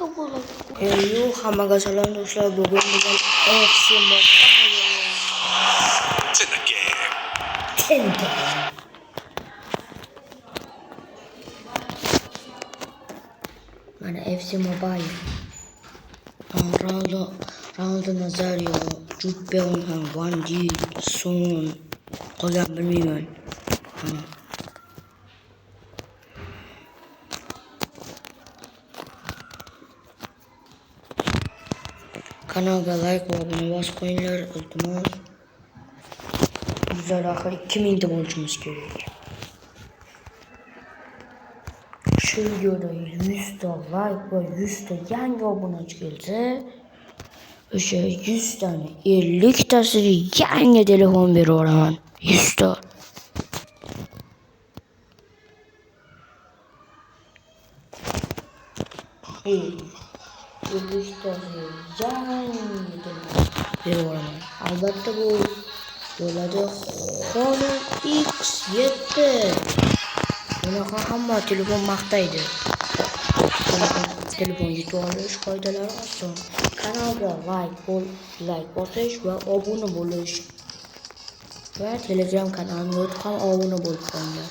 Hammaga salom do'stlar. Bugun bizlar FC Mobile mana FC Mobile Ronaldo Nazario, Jude Bellingham, Van Dijk, Son qolgan bilmayman. Kanalga like va obuna bosib qo'yinglar, iltimos. Bizlar axir 2000 ta bo'lishimiz kerak. Shu videoda 100 ta like va 100 ta yangi obunachi kelsa, o'sha 100 tani 50 tasiga yangi telefon beraveraman. 100 ta. Albatta bu bo'ladi Honor X7. Bunaqa hamma telefon maqtaydi. Telefon yutib olish qoidalari oson. Kanalga like bosish va obuna bo'lish. Va Telegram kanalimga ham obuna bo'lib qolinglar.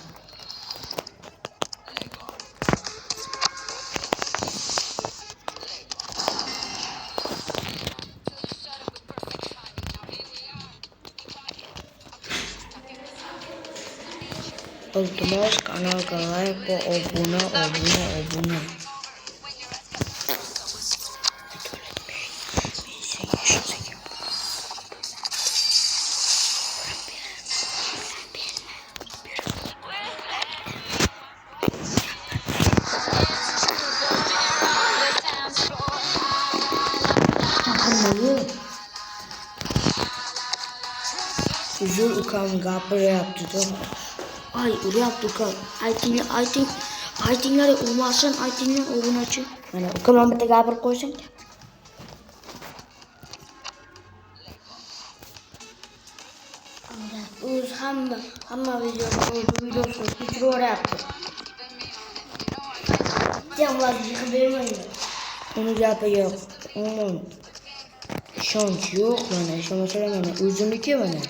Iltimos kanalga like va obuna. Uzun ukam gapiryapti. Ay uryapti ukam. Aytinglar urmasin, aytinglar obunachi. Mana ukam bitta gapirib qo'ysang. O'z hamma videosini kechiraverapti. Jamlar yig'ib bermaydi. Uni gapiga umuman ishonch yo'q. Mana ishonmasalar mana o'zimniki mana.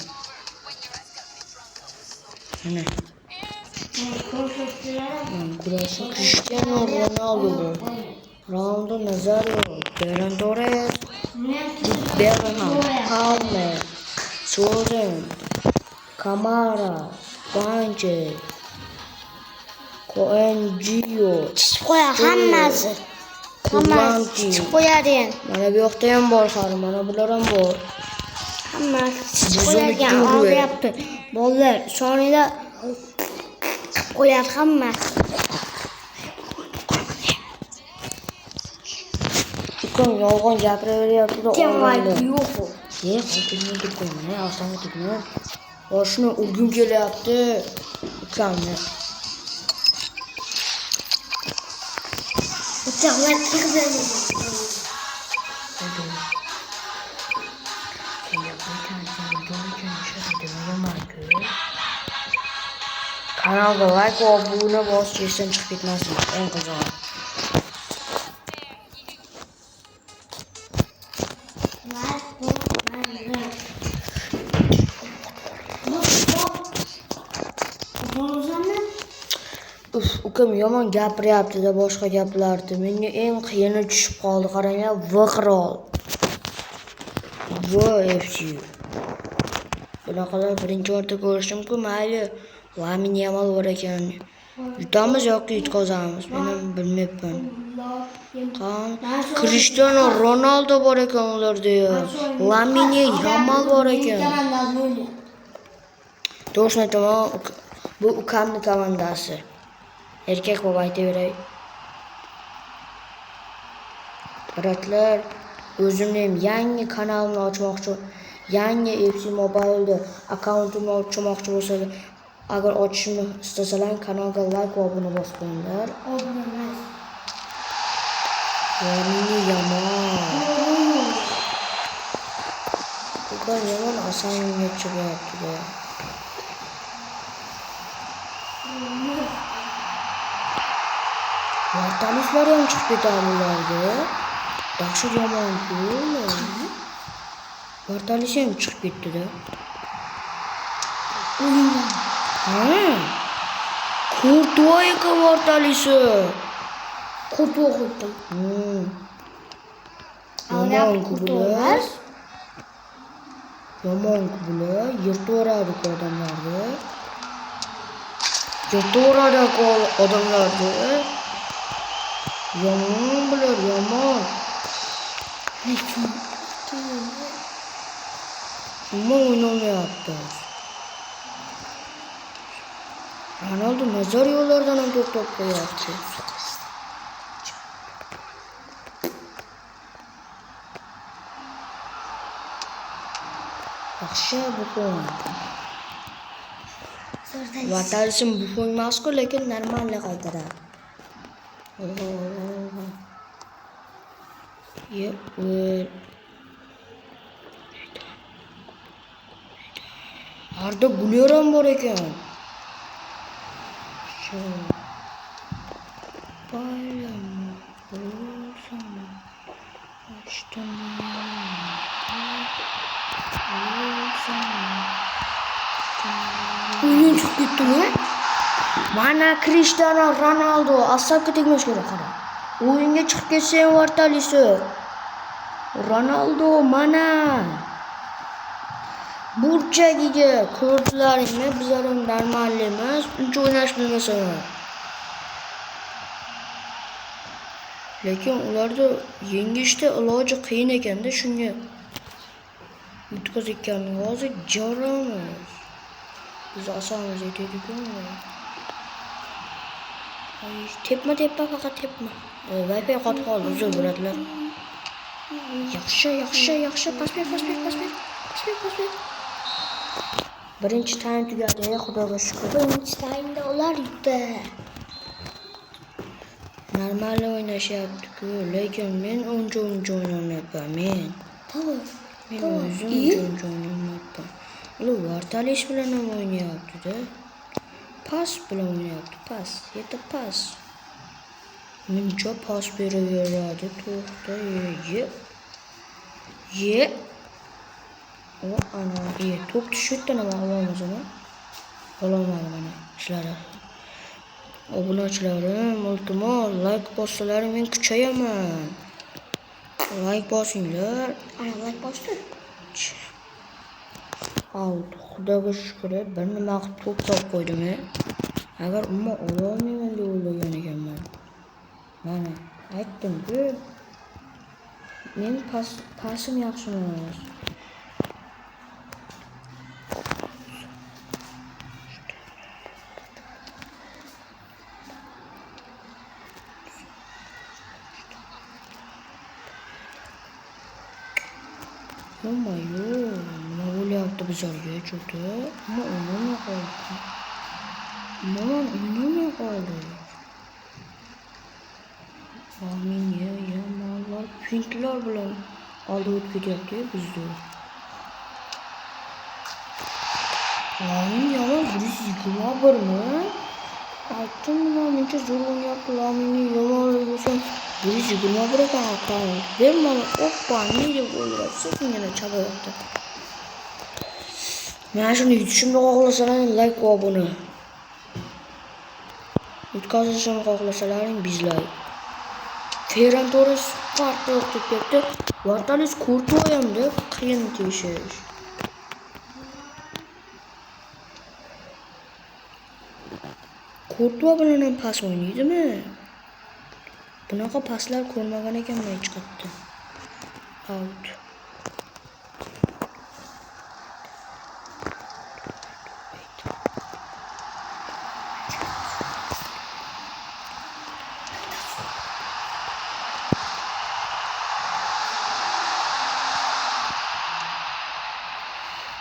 Mana Cristiano Ronaldo Nazario, Ferran Torres, Bellingham, Palmer, Soren, Kamara, Banche, Coenjo, qo'ya hammasi. Hammasi qo'yadi. Mana bu yoqda ham bor, hali mana bular ham bor. Hammasi qo'yadigan olyapti. Bolalar sonida qo'yadi hammasi. Ukam yolg'on gapiraveryapti-da. Yo'q. Qo'ltimni deb qo'yman, ostonga tegma. Boshini urgim kelyapti ukamni. Ukamlar chiqdi. Kanalga like va obuna bosish esdan chiqib ketmasin. Eng qizig'i. Ukam yomon gapiryapti-da, boshqa gaplardi. Menga eng qiyini tushib qoldi. Qaranglar, Viqrol. FC. Bunaqalar birinchi marta ko'rishdim-ku, mayli. Lamin Yamal bor ekan. Yutamiz yoki yutqazamiz, men ham bilmayapman. Cristiano Ronaldo bor ekan ularda. Lamin Yamal bor ekan. To'g'risini aytaman, bu ukamning komandasi. Erkak bo'lib aytaveray. Bratlar, o'zimni ham yangi kanalimni ochmoqchi, yangi FC Mobile'da akkauntimni ochmoqchi bo'lsalar, agar ochishimni istasalar, kanalga like va obuna bosib qo'yinglar. Lamin Yamal. Ukam yomon osonga chiqyapti-da. Vartalislar ham chiqib ketadi ularga. Dahshat yomon-ku. Vartalis ham chiqib ketdi-da. O'yindan. Ha. Kurtoy ekan Vartalisi. Kurtoy qo'ydi. Yomon-ku bular. Yomon-ku bular. Yirtaveradi-ku odamlarni. Yirtaveradi-ku odamlarni. Yomon bular, yomon. Umuman o'ynamayapti. Ronaldo nazar yo'llardan ham to'xtab qo'yapti. Yaxshi Buffon. Vartalism Buffon emas-ku, lekin normalni qaytaradi. Arda Güler ham bor ekan. Shu. Baylama. Bo'lsana. O'yin chiqib ketdimi? Mana Cristiano Ronaldo asabga tegmas kerak qara. O'yinga chiqib ketsa ham Vartalisi. Ronaldo mana. Burchagiga ko'rdilaringmi? Bizlar ham normal emas. Uncha o'ynash bilmasalar. Lekin ularda yengishda iloji qiyin ekanda shunga yutqazayotganning o'zi jaramiz. Biz osonmiz aytaylik-ku. Tepma faqat tepma. Wi-Fi qotib qoldi, uzr bo'ladilar. Yaxshi. Pas ber. Birinchi taym tugadi, xudoga shukr. Birinchi taymda ular yutdi. Normal o'ynashyapti-ku, lekin men uncha o'ynamayapman men. Men o'zim uncha o'ynamayapman. Ular Vartalis bilan ham o'ynayapti-da. Pas bilan o'ynayapti, pas. Yeta pas. Muncha pas beraveradi, to'xta, ye. O ana, to'p tushibdi nima olamiz uni? Ololmadim mana ishlari. Obunachilarim, iltimos, like bossalaring men kuchayaman. Like bosinglar. Ana like bosdi. Xudoga shukr, bir nima qilib to'xtab qo'ydim. Agar umuman ololmayman deb o'ylagan ekanman. Mana aytdim-ku. Men pasim yaxshi emas. Nima bo'lyapti bizlarga cho'ti? Umuman o'ynamay qoldi. Aminya, yamonlar, fintlar bilan oldi o'tib ketyapti bizni. Lamin yomon 121mi? Aytdim menimcha zo'r o'ynayapti Laminni yomonligi uchun 121 ekan akkaunt. Bermani oppa nega o'ylab sekingina chabayapti. Mana shuni yutishimni xohlasalaring like va obuna. Yutkazishimni xohlasalaring bizlar. Ferran Torres farq yo'q deb ketdi. Vartalis Kurtoy hamda qiyin tegishish. Kurtoy bilan ham pas o'ynaydimi? Bunaqa paslar ko'rmagan ekanman hech qatda. Out.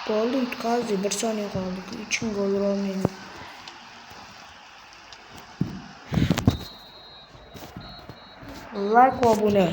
Golni yutqazdi, 1 soniya qoldi. 3 gol urolmaydi. Like va obuna.